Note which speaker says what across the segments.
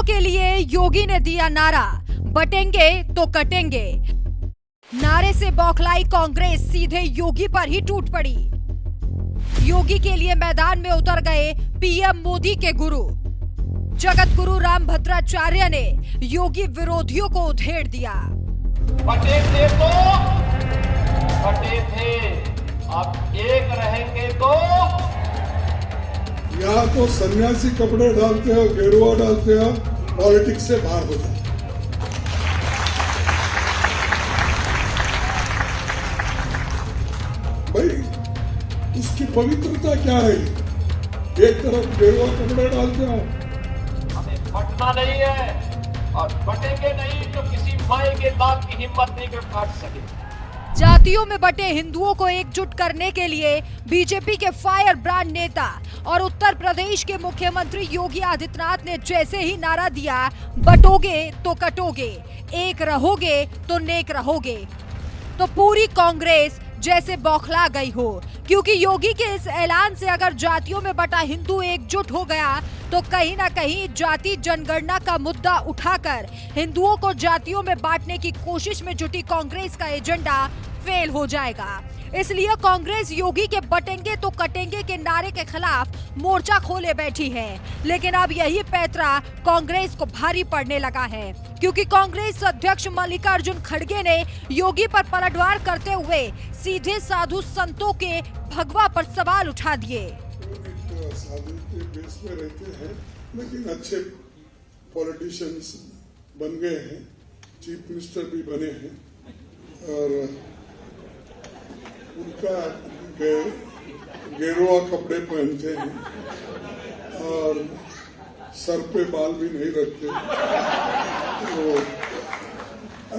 Speaker 1: के लिए योगी ने दिया नारा, बटेंगे तो कटेंगे। नारे से बौखलाई कांग्रेस सीधे योगी पर ही टूट पड़ी। योगी के लिए मैदान में उतर गए पीएम मोदी के गुरु। जगत गुरु रामभद्राचार्य ने योगी विरोधियों को उधेड़ दिया।
Speaker 2: बटे थे तो बटे थे, अब एक रहेंगे तो।
Speaker 3: यहाँ तो सन्यासी कपड़े डालते हो, गेरुआ डालते हो, पॉलिटिक्स से बाहर हो जाओ। भाई उसकी पवित्रता क्या रही? एक तरफ गेरुआ कपड़े डालते हो।
Speaker 2: हमें बटना नहीं है और बटेंगे नहीं तो किसी माई के बाप की हिम्मत नहीं कर काट सके।
Speaker 1: जातियों में बटे हिंदुओं को एकजुट करने के लिए बीजेपी के फायर ब्रांड नेता और उत्तर प्रदेश के मुख्यमंत्री योगी आदित्यनाथ ने जैसे ही नारा दिया, बटोगे तो कटोगे, एक रहोगे तो नेक रहोगे, तो पूरी कांग्रेस जैसे बौखला गई हो। क्योंकि योगी के इस ऐलान से अगर जातियों में बटा हिंदू एकजुट हो गया तो कहीं ना कहीं जाति जनगणना का मुद्दा उठाकर हिंदुओं को जातियों में बांटने की कोशिश में जुटी कांग्रेस का एजेंडा फेल हो जाएगा। इसलिए कांग्रेस योगी के बटेंगे तो कटेंगे के नारे के खिलाफ मोर्चा खोले बैठी है। लेकिन अब यही पैंतरा कांग्रेस को भारी पड़ने लगा है, क्योंकि कांग्रेस अध्यक्ष मल्लिकार्जुन खड़गे ने योगी पर पलटवार करते हुए सीधे साधु संतों के भगवा पर सवाल उठा दिए।
Speaker 3: साधु के बेस में रहते हैं, लेकिन अच्छे पॉलिटिशियंस बन गए हैं, चीफ मिनिस्टर भी बने हैं और उनका गेरुआ कपड़े पहनते हैं और सर पे बाल भी नहीं रखते। तो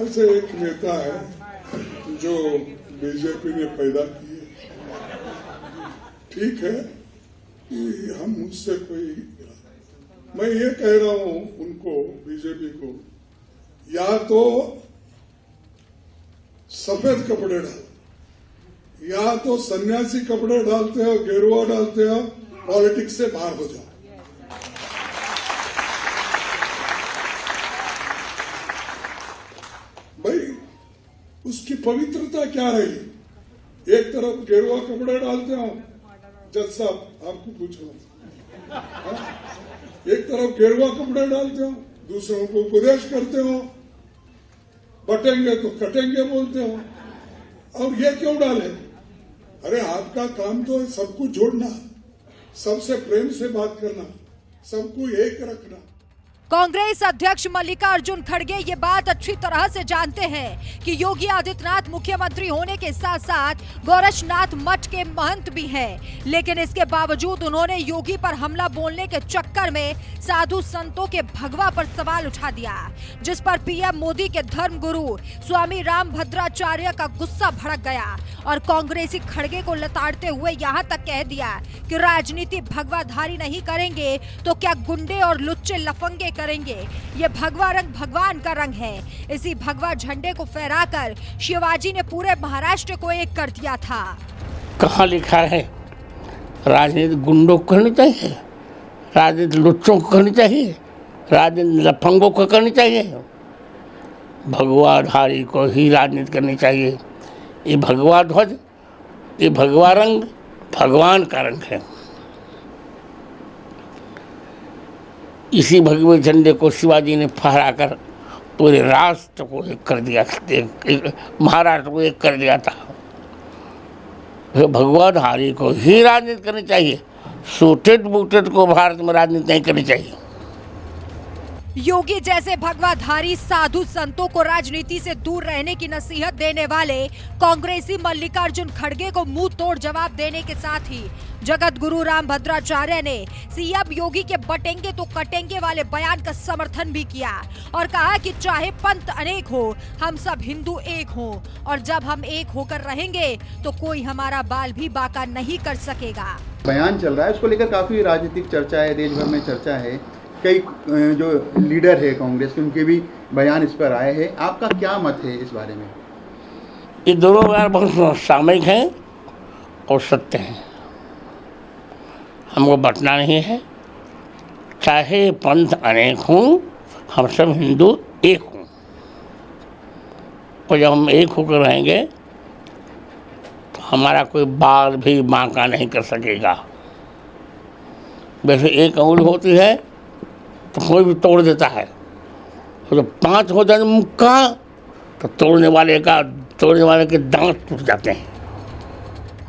Speaker 3: ऐसे एक नेता है जो बीजेपी ने पैदा किए। ठीक है कि हम मुझसे मैं ये कह रहा हूं उनको, बीजेपी को, या तो सफेद कपड़े डालो, या तो सन्यासी कपड़े डालते हो, गेरुआ डालते हो, पॉलिटिक्स से बाहर हो जाओ। भाई उसकी पवित्रता क्या रही? एक तरफ गेरुआ कपड़े डालते हो, जज साहब आपको पूछो, एक तरफ गेरुआ कपड़े डालते हो, दूसरों को उपदेश करते हो, बटेंगे तो कटेंगे बोलते हो, और ये क्यों डाले? अरे आपका काम तो सबको जोड़ना, सबसे प्रेम से बात करना, सबको एक रखना।
Speaker 1: कांग्रेस अध्यक्ष मल्लिकार्जुन खड़गे ये बात अच्छी तरह से जानते हैं कि योगी आदित्यनाथ मुख्यमंत्री होने के साथ साथ गोरक्षनाथ मठ के महंत भी हैं, लेकिन इसके बावजूद उन्होंने योगी पर हमला बोलने के चक्कर में साधु संतों के भगवा पर सवाल उठा दिया, जिस पर पीएम मोदी के धर्मगुरु स्वामी रामभद्राचार्य का गुस्सा भड़क गया और कांग्रेसी खड़गे को लताड़ते हुए यहाँ तक कह दिया कि राजनीति भगवाधारी नहीं करेंगे तो क्या गुंडे और लुच्चे लफंगे करेंगे। ये भगवा रंग भगवान का रंग है। इसी भगवा झंडे को फहराकर शिवाजी ने पूरे महाराष्ट्र को एक कर दिया था।
Speaker 4: कहाँ लिखा है राजनीति गुंडों को करनी चाहिए, राजनीति लुच्चों को करनी चाहिए, राजनीति लफंगों को करनी चाहिए? भगवाधारी को ही राजनीति करनी चाहिए। ये भगवा ध्वज, ये भगवा रंग भगवान का रंग है। इसी भगवे झंडे को शिवाजी ने फहराकर पूरे राष्ट्र को एक कर दिया, महाराष्ट्र को एक कर दिया था। भगवाधारी को ही राजनीति करनी चाहिए, सूटेड बूटेड को भारत में राजनीति नहीं करनी चाहिए।
Speaker 1: योगी जैसे भगवाधारी साधु संतों को राजनीति से दूर रहने की नसीहत देने वाले कांग्रेसी मल्लिकार्जुन खड़गे को मुंह तोड़ जवाब देने के साथ ही जगत गुरु रामभद्राचार्य ने सीएम योगी के बटेंगे तो कटेंगे वाले बयान का समर्थन भी किया और कहा कि चाहे पंथ अनेक हो, हम सब हिंदू एक हों, और जब हम एक होकर रहेंगे तो कोई हमारा बाल भी बाका नहीं कर सकेगा।
Speaker 5: बयान चल रहा है, उसको लेकर काफी राजनीतिक चर्चा है, देश भर में चर्चा है। कई जो लीडर है कांग्रेस के, उनके भी बयान इस पर आए हैं। आपका क्या मत है इस बारे में?
Speaker 4: ये दोनों बयान बहुत सामयिक हैं और सत्य हैं। हमको बटना नहीं है, चाहे पंथ अनेक हों, हम सब हिंदू एक हों, और जब हम एक होकर रहेंगे तो हमारा कोई बाल भी बांका नहीं कर सकेगा। वैसे एक अंगुल होती है तो कोई भी तोड़ देता है, और जब 5 हो जाए मुक्का तो तोड़ने वाले के दांत टूट जाते हैं।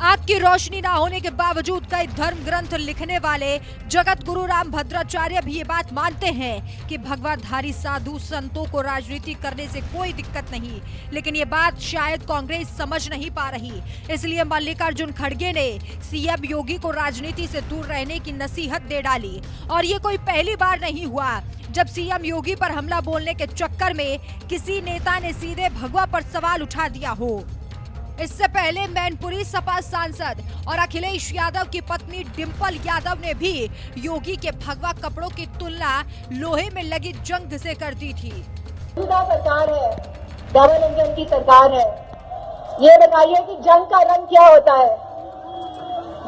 Speaker 1: आग की रोशनी ना होने के बावजूद कई धर्म ग्रंथ लिखने वाले जगत गुरु राम भद्राचार्य भी ये बात मानते हैं कि भगवाधारी साधु संतों को राजनीति करने से कोई दिक्कत नहीं, लेकिन ये बात शायद कांग्रेस समझ नहीं पा रही। इसलिए मल्लिकार्जुन खड़गे ने सीएम योगी को राजनीति से दूर रहने की नसीहत दे डाली। और ये कोई पहली बार नहीं हुआ जब सीएम योगी पर हमला बोलने के चक्कर में किसी नेता ने सीधे भगवा पर सवाल उठा दिया हो। इससे पहले मैनपुरी सपा सांसद और अखिलेश यादव की पत्नी डिंपल यादव ने भी योगी के भगवा कपड़ों की तुलना लोहे में लगी जंग से कर दी थी।
Speaker 6: सरकार है, डबल इंजन की सरकार है। ये बताइए कि जंग का रंग क्या होता है?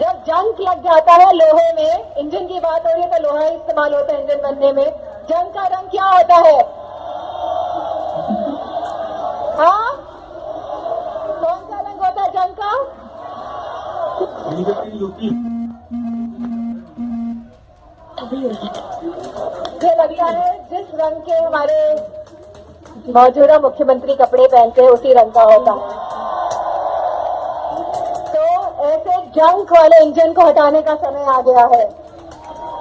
Speaker 6: जब जंग लग जाता है लोहे में, इंजन की बात हो रही है तो लोहा इस्तेमाल होता है इंजन बनने में। जंग का रंग क्या होता है? हाँ, कौन सा रंग होता है जंग का? मुझे लगता है जिस रंग के हमारे मौजूदा मुख्यमंत्री कपड़े पहनते हैं उसी रंग का होता है। तो ऐसे जंग वाले इंजन को हटाने का समय आ गया है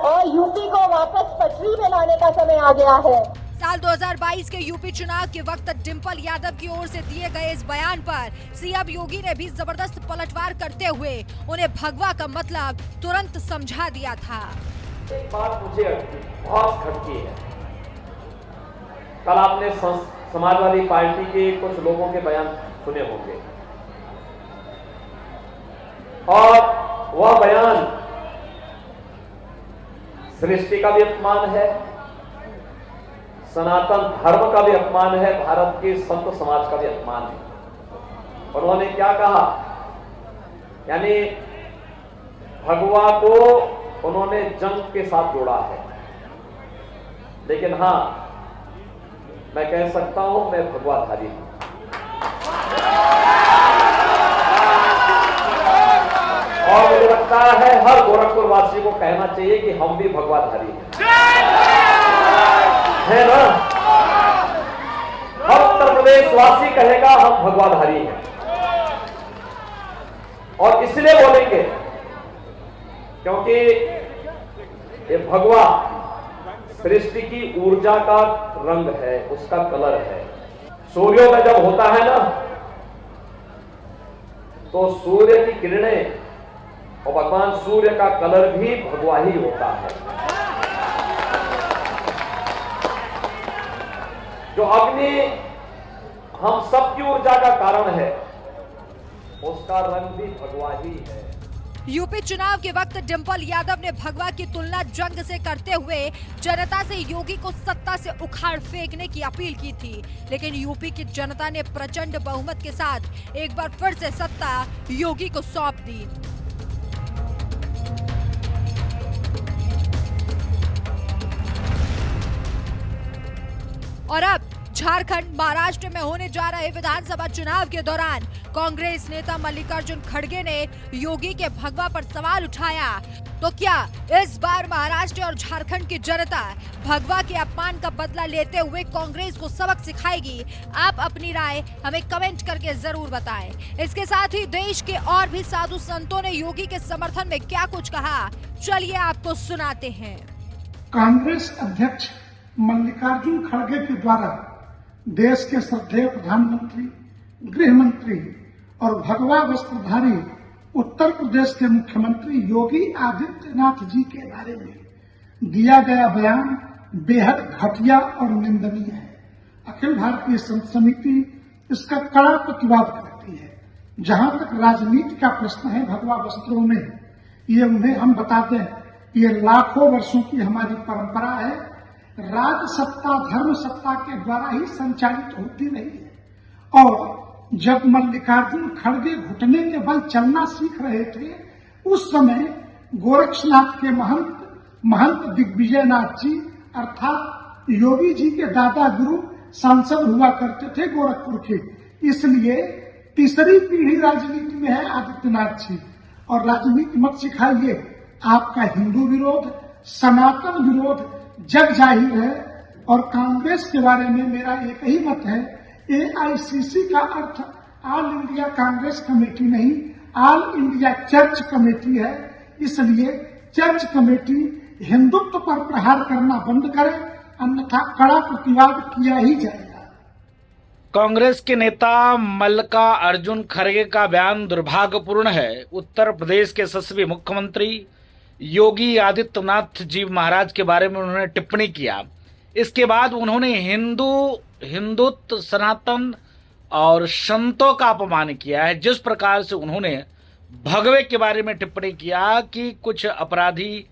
Speaker 6: और यूपी को वापस पटरी में लाने का समय आ गया है।
Speaker 1: साल 2022 के यूपी चुनाव के वक्त डिंपल यादव की ओर से दिए गए इस बयान पर सीएम योगी ने भी जबरदस्त पलटवार करते हुए उन्हें भगवा का मतलब तुरंत समझा दिया था।
Speaker 2: एक बात मुझे बहुत खटकी है। कल आपने समाजवादी पार्टी के कुछ लोगों के बयान सुने होंगे और वह बयान सृष्टि का भी अपमान है, सनातन धर्म का भी अपमान है, भारत के संत समाज का भी अपमान है। उन्होंने क्या कहा, यानी भगवा को उन्होंने जंग के साथ जोड़ा है। लेकिन हां, मैं कह सकता हूं मैं भगवाधारी हूं और मुझे लगता है हर गोरखपुर वासी को कहना चाहिए कि हम भी भगवाधारी हैं, है ना? हर उत्तर प्रदेश वासी कहेगा हम भगवाधारी हैं और इसलिए बोलेंगे क्योंकि ये भगवा सृष्टि की ऊर्जा का रंग है, उसका कलर है। सूर्योदय जब होता है ना तो सूर्य की किरणें और भगवान सूर्य का कलर भी भगवा ही होता है। जो अग्नि हम सबकी ऊर्जा का कारण है, उसका रंग भी भगवा ही है।
Speaker 1: यूपी चुनाव के वक्त डिंपल यादव ने भगवा की तुलना जंग से करते हुए जनता से योगी को सत्ता से उखाड़ फेंकने की अपील की थी, लेकिन यूपी की जनता ने प्रचंड बहुमत के साथ एक बार फिर से सत्ता योगी को सौंप दी। और अब झारखंड, महाराष्ट्र में होने जा रहे विधानसभा चुनाव के दौरान कांग्रेस नेता मल्लिकार्जुन खड़गे ने योगी के भगवा पर सवाल उठाया। तो क्या इस बार महाराष्ट्र और झारखंड की जनता भगवा के अपमान का बदला लेते हुए कांग्रेस को सबक सिखाएगी? आप अपनी राय हमें कमेंट करके जरूर बताएं। इसके साथ ही देश के और भी साधु संतों ने योगी के समर्थन में क्या कुछ कहा, चलिए आपको सुनाते हैं।
Speaker 7: कांग्रेस अध्यक्ष मल्लिकार्जुन खड़गे के द्वारा देश के श्रद्धेय प्रधानमंत्री, गृह मंत्री और भगवा वस्त्रधारी उत्तर प्रदेश के मुख्यमंत्री योगी आदित्यनाथ जी के बारे में दिया गया बयान बेहद घटिया और निंदनीय है। अखिल भारतीय संत समिति इसका कड़ा प्रतिवाद करती है। जहां तक राजनीति का प्रश्न है भगवा वस्त्रों में, ये उन्हें हम बताते हैं, ये लाखों वर्षों की हमारी परंपरा है। राज सत्ता धर्म सत्ता के द्वारा ही संचालित होती रही है। और जब मल्लिकार्जुन खड़गे घुटने के बल चलना सीख रहे थे, उस समय गोरक्षनाथ के महंत दिग्विजयनाथ जी अर्थात योगी जी के दादा गुरु सांसद हुआ करते थे गोरखपुर के, इसलिए तीसरी पीढ़ी राजनीति में है आदित्यनाथ जी। और राजनीति मत सिखाइए, आपका हिंदू विरोध, सनातन विरोध जग जाहिर है। और कांग्रेस के बारे में मेरा एक ही मत है, AICC का earth all India Congress committee नहीं, ऑल इंडिया चर्च कमेटी है। इसलिए चर्च कमेटी हिंदुत्व पर प्रहार करना बंद करे, अन्यथा कड़ा प्रतिवाद किया ही जाएगा।
Speaker 8: कांग्रेस के नेता मल्लिकार्जुन खड़गे का बयान दुर्भाग्यपूर्ण है। उत्तर प्रदेश के यशस्वी मुख्यमंत्री योगी आदित्यनाथ जी महाराज के बारे में उन्होंने टिप्पणी किया। इसके बाद उन्होंने हिंदुत्व, सनातन और संतों का अपमान किया है। जिस प्रकार से उन्होंने भगवे के बारे में टिप्पणी किया कि कुछ अपराधी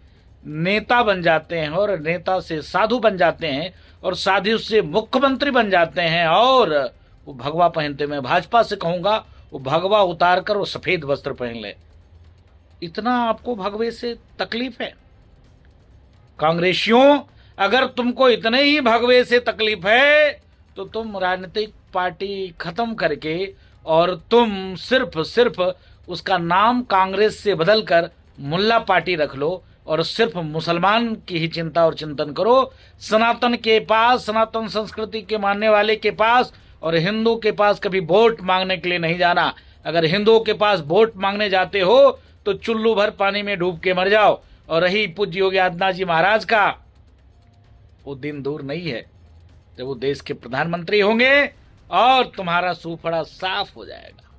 Speaker 8: नेता बन जाते हैं और नेता से साधु बन जाते हैं और साधु से मुख्यमंत्री बन जाते हैं और वो भगवा पहनते। मैं भाजपा से कहूंगा वो भगवा उतार कर वो सफेद वस्त्र पहन ले। इतना आपको भगवे से तकलीफ है? कांग्रेसियों, अगर तुमको इतने ही भगवे से तकलीफ है तो तुम राजनीतिक पार्टी खत्म करके और तुम सिर्फ उसका नाम कांग्रेस से बदलकर मुल्ला पार्टी रख लो और सिर्फ मुसलमान की ही चिंता और चिंतन करो। सनातन के पास, सनातन संस्कृति के मानने वाले के पास और हिंदू के पास कभी वोट मांगने के लिए नहीं जाना। अगर हिंदुओं के पास वोट मांगने जाते हो तो चुल्लू भर पानी में डूब के मर जाओ। और रही पूज्य योगी आदित्यनाथ जी महाराज का, वो दिन दूर नहीं है जब वो देश के प्रधानमंत्री होंगे और तुम्हारा सूफड़ा साफ हो जाएगा।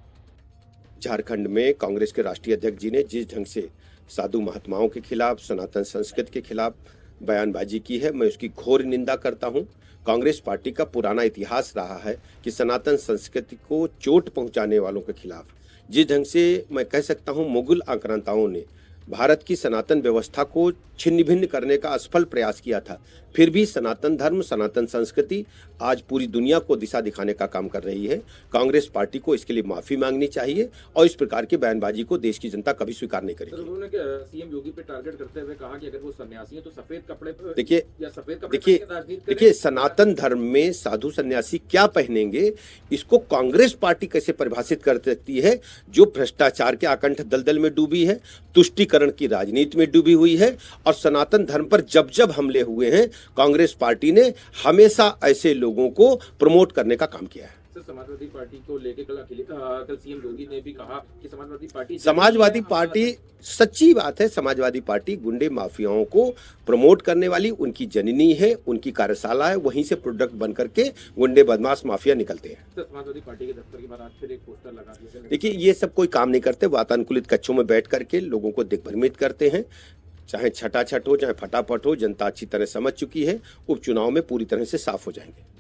Speaker 9: झारखंड में कांग्रेस के राष्ट्रीय अध्यक्ष जी ने जिस ढंग से साधु महात्माओं के खिलाफ, सनातन संस्कृति के खिलाफ बयानबाजी की है, मैं उसकी घोर निंदा करता हूं। कांग्रेस पार्टी का पुराना इतिहास रहा है कि सनातन संस्कृति को चोट पहुंचाने वालों के खिलाफ, जिस ढंग से मैं कह सकता हूं मुगल आक्रांताओं ने भारत की सनातन व्यवस्था को छिन्न भिन्न करने का असफल प्रयास किया था, फिर भी सनातन धर्म, सनातन संस्कृति आज पूरी दुनिया को दिशा दिखाने का काम कर रही है। कांग्रेस पार्टी को इसके लिए माफी मांगनी चाहिए और इस प्रकार की बयानबाजी को देश की जनता कभी स्वीकार नहीं करेगी।
Speaker 10: उन्होंने सीएम योगी पे टारगेट करते हुए कहा कि अगर वो सन्यासी हैं तो सफेद कपड़े
Speaker 9: देखिए सनातन धर्म में साधु सन्यासी क्या पहनेंगे, इसको कांग्रेस पार्टी कैसे परिभाषित कर सकती है, जो भ्रष्टाचार के आकंठ दलदल में डूबी है, तुष्टीकरण की राजनीति में डूबी हुई है और सनातन धर्म पर जब जब हमले हुए हैं कांग्रेस पार्टी ने हमेशा ऐसे लोगों को प्रमोट करने का काम किया है।
Speaker 10: समाजवादी पार्टी को लेकर कल सीएम योगी ने भी कहा कि
Speaker 9: समाजवादी पार्टी सच्ची बात है, समाजवादी पार्टी गुंडे माफियाओं को प्रमोट करने वाली उनकी जननी है, उनकी कार्यशाला है, वहीं से प्रोडक्ट बन करके गुंडे बदमाश माफिया निकलते हैं।
Speaker 10: समाजवादी पार्टी के दफ्तर के बाहर आज फिर एक पोस्टर लगा दिया।
Speaker 9: देखिए ये सब कोई काम नहीं करते, वातानुकूलित कक्षों में बैठ करके लोगों को दिग्भ्रमित करते हैं। चाहे छटाछट हो, चाहे फटाफट हो, जनता अच्छी तरह समझ चुकी है, उपचुनाव में पूरी तरह से साफ हो जाएंगे।